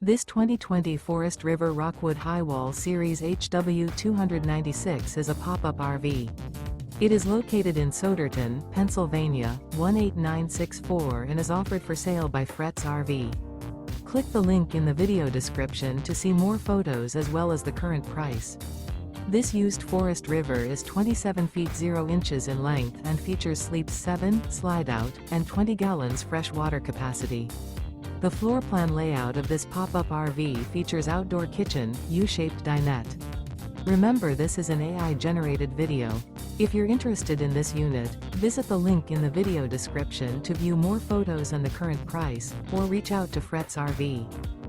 This 2020 Forest River Rockwood Highwall Series HW296 is a pop-up RV. It is located in Souderton, Pennsylvania, 18964 and is offered for sale by Fretz RV. Click the link in the video description to see more photos as well as the current price. This used Forest River is 27 feet 0 inches in length and features sleeps 7, slide-out, and 20 gallons fresh water capacity. The floor plan layout of this pop-up RV features outdoor kitchen, U-shaped dinette. Remember, this is an AI-generated video. If you're interested in this unit, visit the link in the video description to view more photos and the current price, or reach out to Fretz RV.